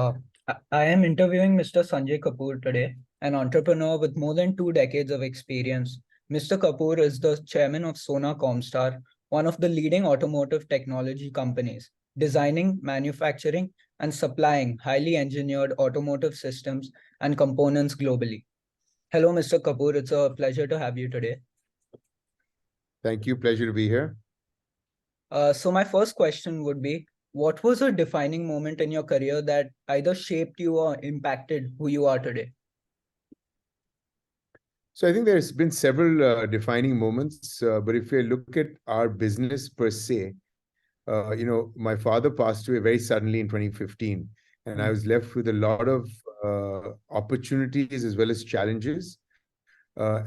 I am interviewing Mr. Sunjay Kapur today, an entrepreneur with more than 2 decades of experience. Mr. Kapur is the chairman of Sona Comstar, one of the leading automotive technology companies, designing, manufacturing, and supplying highly engineered automotive systems and components globally. Hello, Mr. Kapur. It's a pleasure to have you today. Thank you. Pleasure to be here. So my first question would be, what was a defining moment in your career that either shaped you or impacted who you are today? So I think there's been several defining moments, but if you look at our business per se, my father passed away very suddenly in 2015, and I was left with a lot of opportunities as well as challenges. I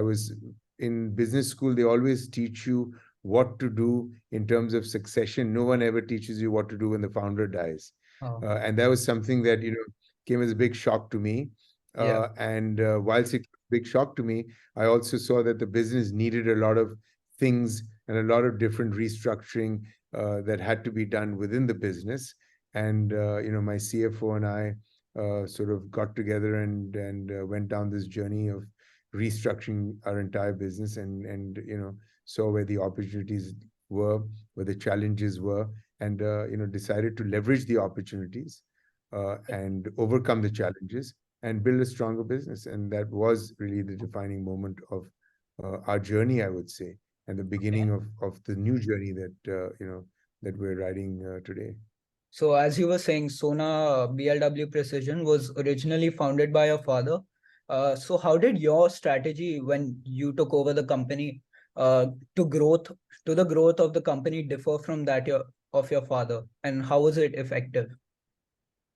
was in business school, they always teach you what to do in terms of succession. No one ever teaches you what to do when the founder dies. Oh, And that was something that, came as a big shock to me. yeah. Whilst it was a big shock to me, I also saw that the business needed a lot of things and a lot of different restructuring that had to be done within the business. And, my CFO and I sort of got together and went down this journey of restructuring our entire business and saw where the opportunities were, where the challenges were, and decided to leverage the opportunities and overcome the challenges and build a stronger business. And that was really the defining moment of our journey, I would say, and the beginning of the new journey that we're riding today. So as you were saying, Sona BLW Precision was originally founded by your father. So how did your strategy when you took over the company to growth to the growth of the company differ from that of your father, and how was it effective?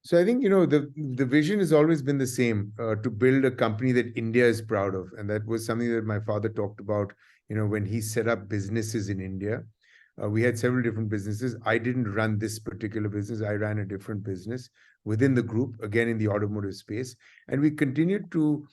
So I think the vision has always been the same, to build a company that India is proud of, and that was something that my father talked about. When he set up businesses in India, we had several different businesses. I didn't run this particular business. I ran a different business within the group, again in the automotive space, and we continued to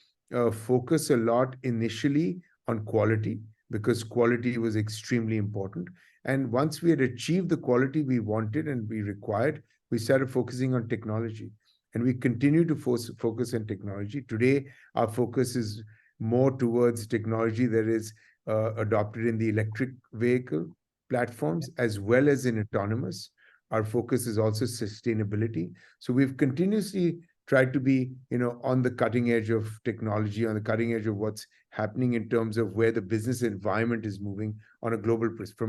focus a lot initially on quality because quality was extremely important. And once we had achieved the quality we wanted and we required, we started focusing on technology, and we continue to focus on technology. Today, our focus is more towards technology that is adopted in the electric vehicle platforms as well as in autonomous. Our focus is also sustainability. So we've continuously tried to be, on the cutting edge of technology, on the cutting edge of what's happening in terms of where the business environment is moving from a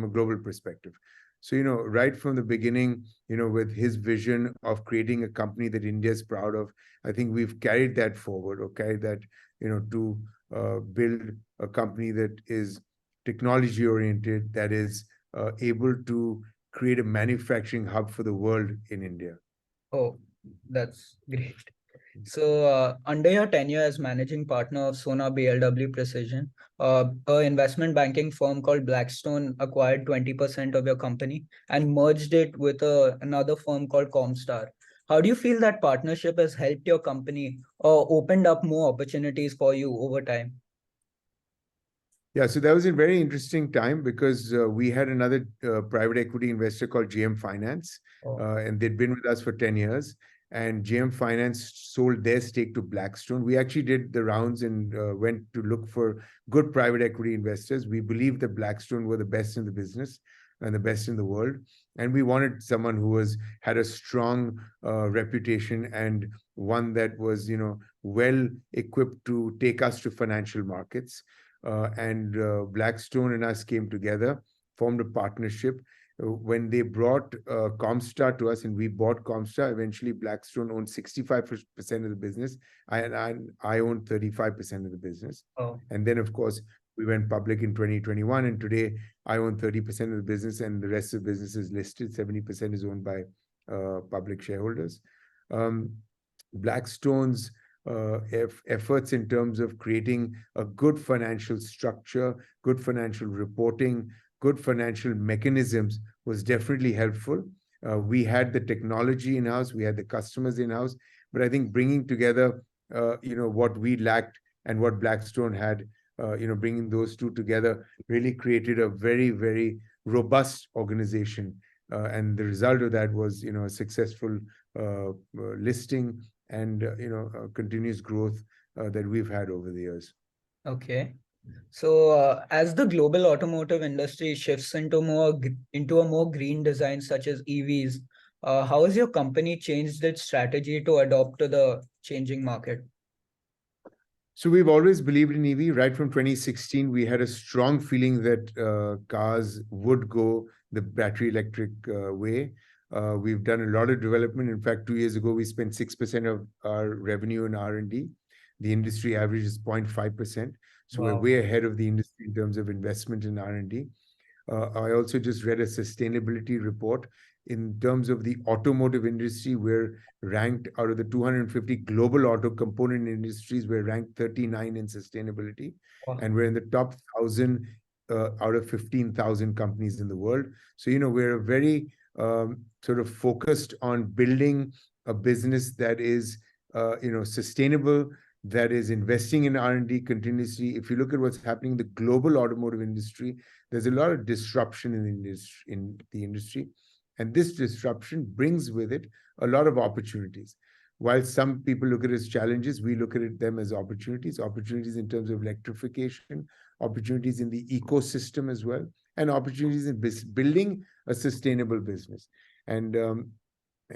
global perspective. So, right from the beginning, with his vision of creating a company that India is proud of, I think we've carried that forward, or carried that, to build a company that is technology oriented, that is able to create a manufacturing hub for the world in India. Oh, that's great. So, under your tenure as managing partner of Sona BLW Precision, a investment banking firm called Blackstone acquired 20% of your company and merged it with another firm called Comstar. How do you feel that partnership has helped your company or opened up more opportunities for you over time? Yeah, so that was a very interesting time because we had another private equity investor called GM Finance, and they'd been with us for 10 years. And GM Finance sold their stake to Blackstone. We actually did the rounds and went to look for good private equity investors. We believed that Blackstone were the best in the business and the best in the world. And we wanted someone who had a strong reputation and one that was, well equipped to take us to financial markets. Blackstone and us came together, formed a partnership. When they brought Comstar to us and we bought Comstar, eventually Blackstone owned 65% of the business, and I owned 35% of the business. Oh. And then, of course, we went public in 2021, and today I own 30% of the business, and the rest of the business is listed. 70% is owned by public shareholders. Blackstone's efforts in terms of creating a good financial structure, good financial reporting, good financial mechanisms was definitely helpful. We had the technology in-house, we had the customers in-house, but I think bringing together, what we lacked and what Blackstone had, bringing those two together really created a very, very robust organization. And the result of that was, a successful listing and continuous growth that we've had over the years. Okay. So, as the global automotive industry shifts into into a more green design such as EVs, how has your company changed its strategy to adopt to the changing market? So we've always believed in EV. Right from 2016, we had a strong feeling that cars would go the battery electric way. We've done a lot of development. In fact, 2 years ago, we spent 6% of our revenue in R&D. The industry average is 0.5%. So we're Wow. way ahead of the industry in terms of investment in R&D. I also just read a sustainability report. In terms of the automotive industry, we're ranked out of the 250 global auto component industries, we're ranked 39 in sustainability. Wow. And we're in the top 1,000 out of 15,000 companies in the world. So, we're very sort of focused on building a business that is, sustainable, that is investing in R&D continuously. If you look at what's happening in the global automotive industry, there's a lot of disruption in the industry, and this disruption brings with it a lot of opportunities. While some people look at it as challenges, we look at them as opportunities. Opportunities in terms of electrification, opportunities in the ecosystem as well, and opportunities in building a sustainable business. And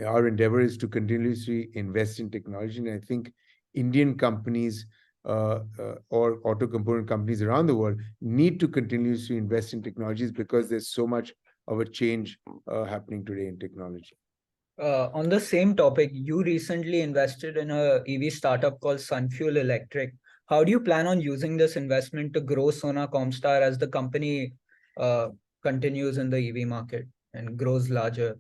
our endeavor is to continuously invest in technology. And I think Indian companies or auto component companies around the world need to continuously invest in technologies because there's so much of a change happening today in technology. On the same topic, you recently invested in a EV startup called Sunfuel Electric. How do you plan on using this investment to grow Sona Comstar as the company continues in the EV market and grows larger?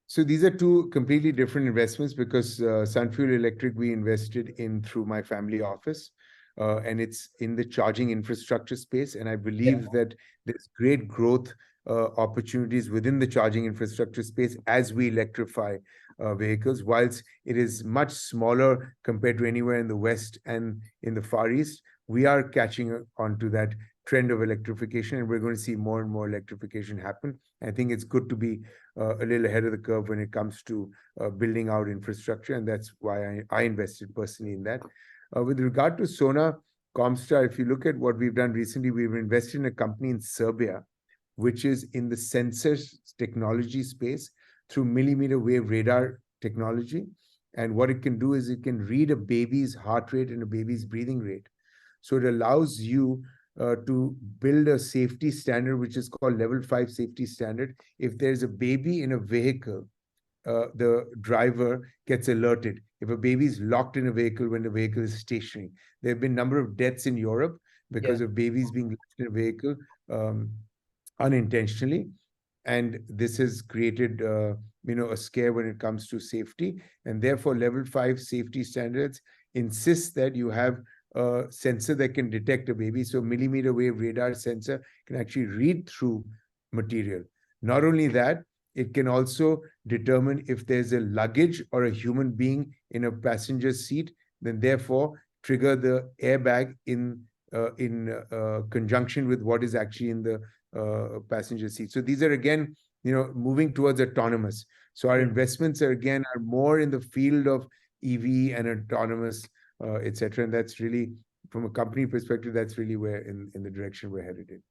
So these are two completely different investments because Sunfuel Electric we invested in through my family office, and it's in the charging infrastructure space. And I Yeah. believe that there's great growth opportunities within the charging infrastructure space as we electrify vehicles. Whilst it is much smaller compared to anywhere in the West and in the Far East, we are catching on to that trend of electrification, and we're going to see more and more electrification happen. I think it's good to be a little ahead of the curve when it comes to building out infrastructure, and that's why I invested personally in that. With regard to Sona Comstar, if you look at what we've done recently, we've invested in a company in Serbia, which is in the sensors technology space through millimeter wave radar technology. And what it can do is it can read a baby's heart rate and a baby's breathing rate. So it allows you to build a safety standard, which is called level 5 safety standard. If there's a baby in a vehicle, the driver gets alerted. If a baby is locked in a vehicle when the vehicle is stationary, there have been a number of deaths in Europe because Yeah. of babies being left in a vehicle unintentionally. And this has created a scare when it comes to safety. And therefore, level 5 safety standards insist that you have a sensor that can detect a baby. So millimeter wave radar sensor can actually read through material. Not only that, it can also determine if there's a luggage or a human being in a passenger seat, then therefore trigger the airbag in conjunction with what is actually in the passenger seat. So these are again, moving towards autonomous. So our investments are more in the field of EV and autonomous, etc. And that's really, from a company perspective, that's really where in the direction we're headed in.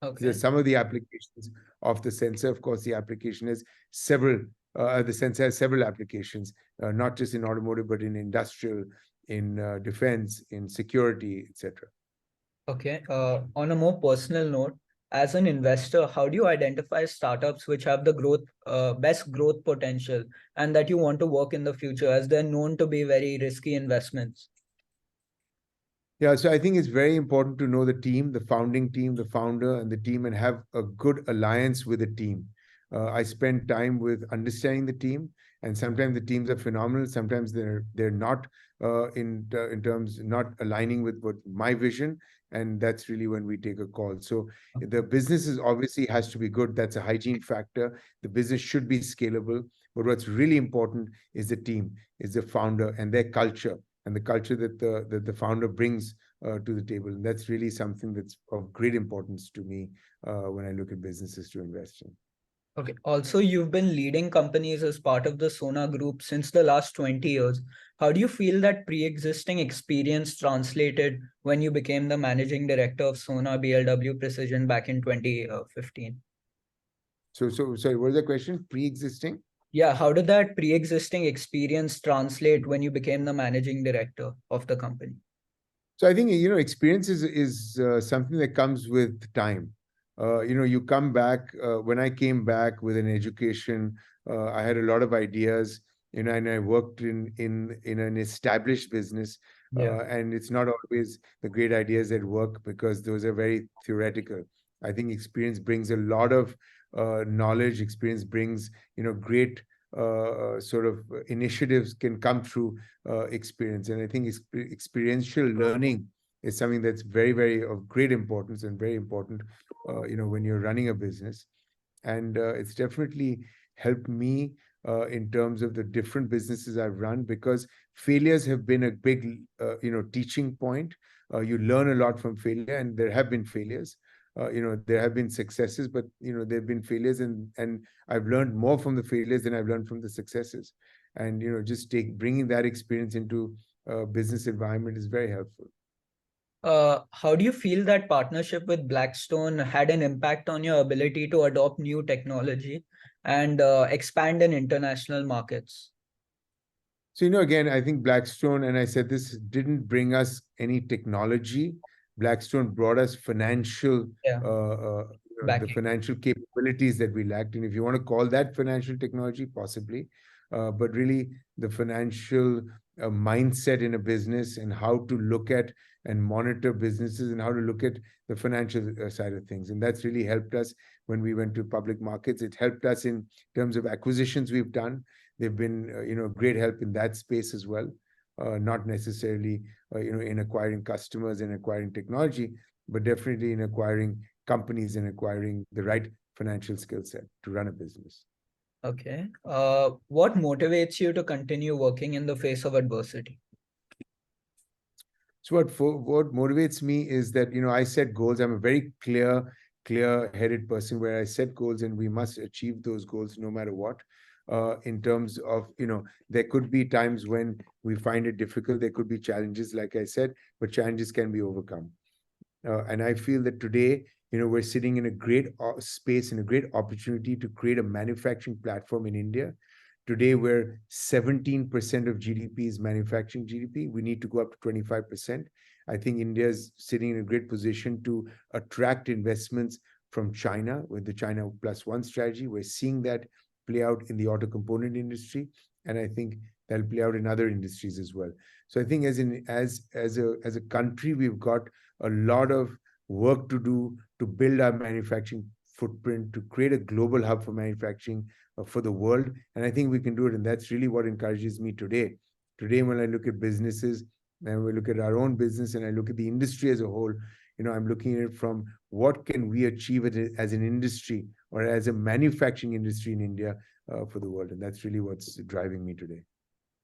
Okay. There's some of the applications of the sensor. Of course, the application has several. The sensor has several applications, not just in automotive, but in industrial, in defense, in security, etc. Okay. On a more personal note, as an investor, how do you identify startups which have the best growth potential and that you want to work in the future, as they're known to be very risky investments? Yeah, so I think it's very important to know the team, the founding team, the founder, and the team, and have a good alliance with the team. I spend time with understanding the team, and sometimes the teams are phenomenal. Sometimes they're not in terms not aligning with what my vision, and that's really when we take a call. So the business is obviously has to be good. That's a hygiene factor. The business should be scalable, but what's really important is the team, is the founder and their culture, and the culture that the founder brings to the table. And that's really something that's of great importance to me when I look at businesses to invest in. Okay. Also, you've been leading companies as part of the Sona Group since the last 20 years. How do you feel that pre-existing experience translated when you became the managing director of Sona BLW Precision back in 2015? So sorry, what is the question? Pre-existing? Yeah, how did that pre-existing experience translate when you became the managing director of the company? So I think, experience is something that comes with time. You come back. When I came back with an education, I had a lot of ideas. And I worked in an established business, Yeah. and it's not always the great ideas that work because those are very theoretical. I think experience brings a lot of knowledge. Experience brings, great sort of initiatives can come through experience. And I think experiential learning is something that's very, very of great importance and very important, when you're running a business. And it's definitely helped me in terms of the different businesses I've run because failures have been a big, teaching point. You learn a lot from failure, and there have been failures. There have been successes, but there have been failures, and I've learned more from the failures than I've learned from the successes. And just bringing that experience into a business environment is very helpful. How do you feel that partnership with Blackstone had an impact on your ability to adopt new technology and expand in international markets? So, again, I think Blackstone, and I said this, didn't bring us any technology. Blackstone brought us Yeah, the backing. financial capabilities that we lacked. And if you want to call that financial technology, possibly, but really the financial mindset in a business and how to look at and monitor businesses and how to look at the financial side of things. And that's really helped us when we went to public markets. It helped us in terms of acquisitions we've done. They've been, great help in that space as well. Not necessarily, in acquiring customers and acquiring technology, but definitely in acquiring companies and acquiring the right financial skill set to run a business. Okay. What motivates you to continue working in the face of adversity? So what motivates me is that I set goals. I'm a very clear-headed person where I set goals and we must achieve those goals no matter what. In terms of there could be times when we find it difficult. There could be challenges, like I said, but challenges can be overcome. And I feel that today, we're sitting in a great space and a great opportunity to create a manufacturing platform in India. Today, where 17% of GDP is manufacturing GDP, we need to go up to 25%. I think India is sitting in a great position to attract investments from China with the China Plus One strategy. We're seeing that play out in the auto component industry, and I think that'll play out in other industries as well. So I think as a country, we've got a lot of work to do to build our manufacturing footprint, to create a global hub for manufacturing for the world. And I think we can do it. And that's really what encourages me today. Today, when I look at businesses and we look at our own business and I look at the industry as a whole, I'm looking at it from what can we achieve as an industry or as a manufacturing industry in India for the world. And that's really what's driving me today.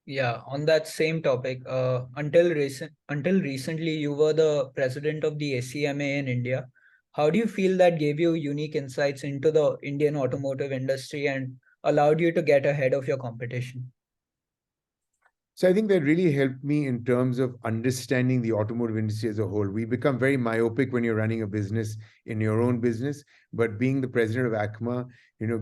Yeah, on that same topic, until recently, you were the president of the ACMA in India. How do you feel that gave you unique insights into the Indian automotive industry and allowed you to get ahead of your competition? So I think that really helped me in terms of understanding the automotive industry as a whole. We become very myopic when you're running a business in your own business, but being the president of ACMA,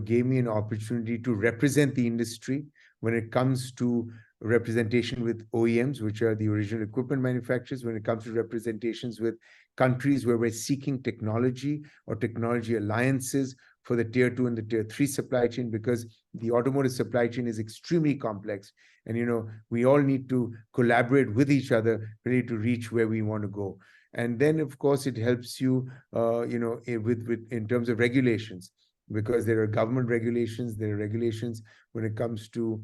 gave me an opportunity to represent the industry when it comes to representation with OEMs, which are the original equipment manufacturers, when it comes to representations with countries where we're seeking technology or technology alliances for the tier 2 and the tier 3 supply chain, because the automotive supply chain is extremely complex. And we all need to collaborate with each other really to reach where we want to go. And then, of course, it helps you, with in terms of regulations, because there are government regulations, there are regulations when it comes to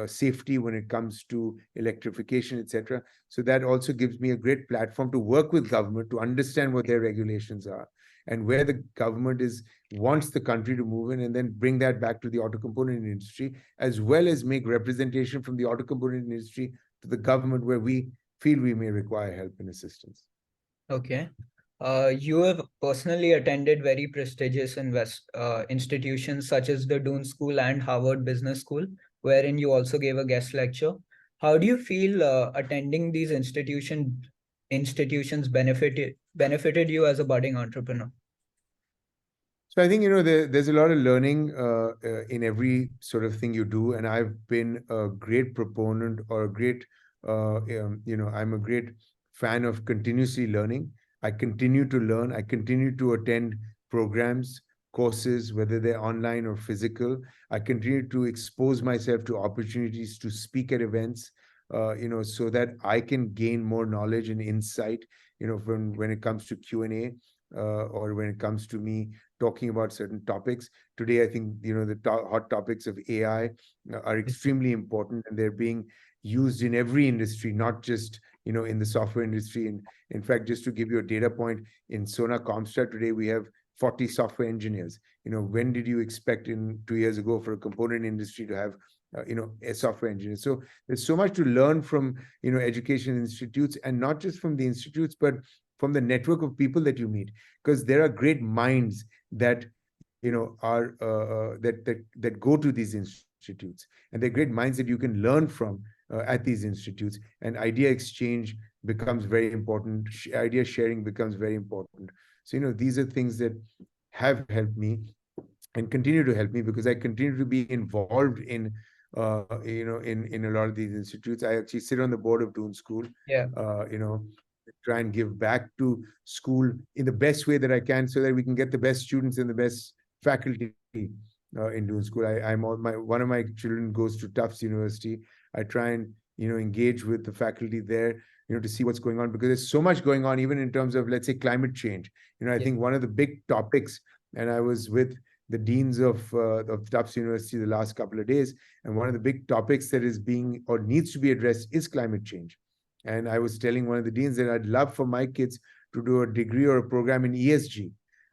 safety, when it comes to electrification, etc. So that also gives me a great platform to work with government to understand what their regulations are and where the government wants the country to move in, and then bring that back to the auto component industry, as well as make representation from the auto component industry to the government where we feel we may require help and assistance. Okay. You have personally attended very prestigious institutions such as the Doon School and Harvard Business School, wherein you also gave a guest lecture. How do you feel attending these institutions benefited you as a budding entrepreneur? So I think, there's a lot of learning in every sort of thing you do. And I've been a great proponent or a great, I'm a great fan of continuously learning. I continue to learn. I continue to attend programs, courses, whether they're online or physical. I continue to expose myself to opportunities to speak at events, so that I can gain more knowledge and insight, when it comes to Q&A, or when it comes to me talking about certain topics. Today, I think, the hot topics of AI are extremely important, and they're being used in every industry, not just, in the software industry. And in fact, just to give you a data point, in Sona Comstar today, we have 40 software engineers. When did you expect in 2 years ago for a component industry to have a software engineer? So there's so much to learn from, education institutes, and not just from the institutes, but from the network of people that you meet, because there are great minds that are that go to these institutes, and they're great minds that you can learn from at these institutes, and idea exchange becomes very important. Idea sharing becomes very important. So these are things that have helped me and continue to help me, because I continue to be involved in in a lot of these institutes. I actually sit on the board of Doon School. Yeah. Try and give back to school in the best way that I can, so that we can get the best students and the best faculty in Doon School. One of my children goes to Tufts University. I try and engage with the faculty there, to see what's going on, because there's so much going on, even in terms of, let's say, climate change. I think one of the big topics, and I was with the deans of Tufts University the last couple of days, and one of the big topics that is being or needs to be addressed is climate change. And I was telling one of the deans that I'd love for my kids to do a degree or a program in ESG,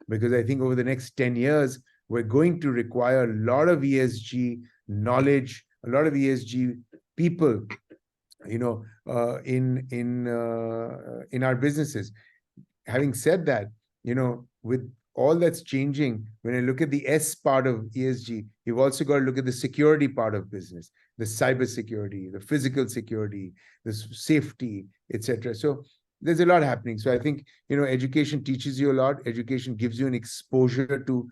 because I think over the next 10 years, we're going to require a lot of ESG knowledge, a lot of ESG people, in our businesses. Having said that, with all that's changing, when I look at the S part of ESG, you've also got to look at the security part of business, the cyber security, the physical security, the safety, etc. So there's a lot happening. So I think, education teaches you a lot. Education gives you an exposure to,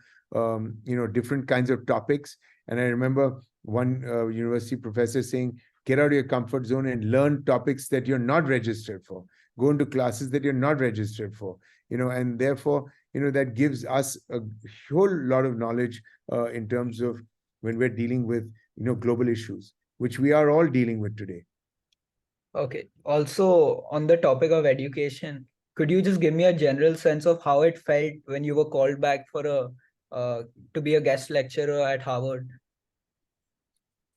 different kinds of topics. And I remember one university professor saying, get out of your comfort zone and learn topics that you're not registered for. Go into classes that you're not registered for, and therefore, that gives us a whole lot of knowledge in terms of when we're dealing with, global issues, which we are all dealing with today. Okay. Also, on the topic of education, could you just give me a general sense of how it felt when you were called back for to be a guest lecturer at Harvard?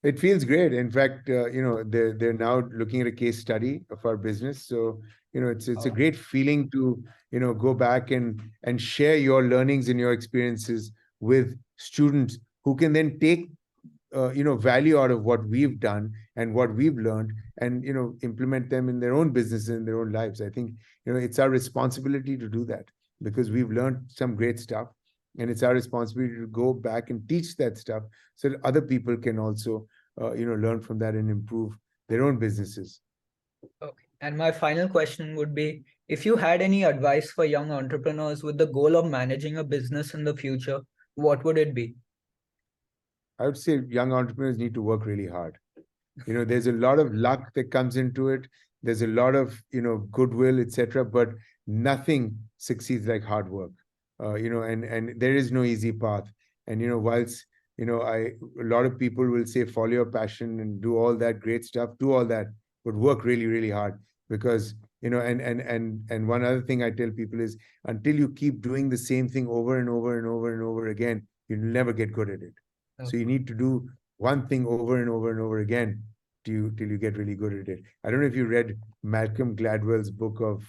It feels great. In fact, they're now looking at a case study of our business. So, it's a great feeling to, go back and share your learnings and your experiences with students who can then take value out of what we've done and what we've learned, and implement them in their own businesses and their own lives. I think it's our responsibility to do that, because we've learned some great stuff, and it's our responsibility to go back and teach that stuff, so that other people can also learn from that and improve their own businesses. Okay. And my final question would be, if you had any advice for young entrepreneurs with the goal of managing a business in the future, what would it be? I would say young entrepreneurs need to work really hard. There's a lot of luck that comes into it. There's a lot of, goodwill, etc. But nothing succeeds like hard work. And there is no easy path. And, whilst, a lot of people will say, follow your passion and do all that great stuff, do all that, but work really, really hard. Because, and one other thing I tell people is, until you keep doing the same thing over and over and over and over again, you'll never get good at it. Okay. So you need to do one thing over and over and over again till you get really good at it. I don't know if you read Malcolm Gladwell's book of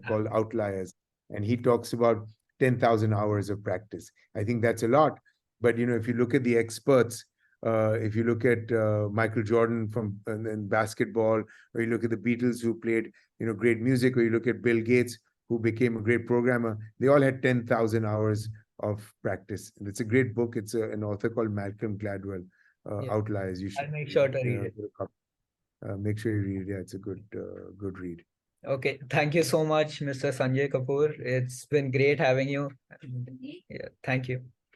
called Outliers, and he talks about 10,000 hours of practice. I think that's a lot. But if you look at the experts, if you look at Michael Jordan from in basketball, or you look at the Beatles who played great music, or you look at Bill Gates who became a great programmer, they all had 10,000 hours of practice. And it's a great book. It's an author called Malcolm Gladwell, Yeah. Outliers. You I'll should make sure to read it. make sure you read it. Yeah, it's a good read. Okay. Thank you so much, Mr. Sanjay Kapur. It's been great having you. Yeah. Thank you.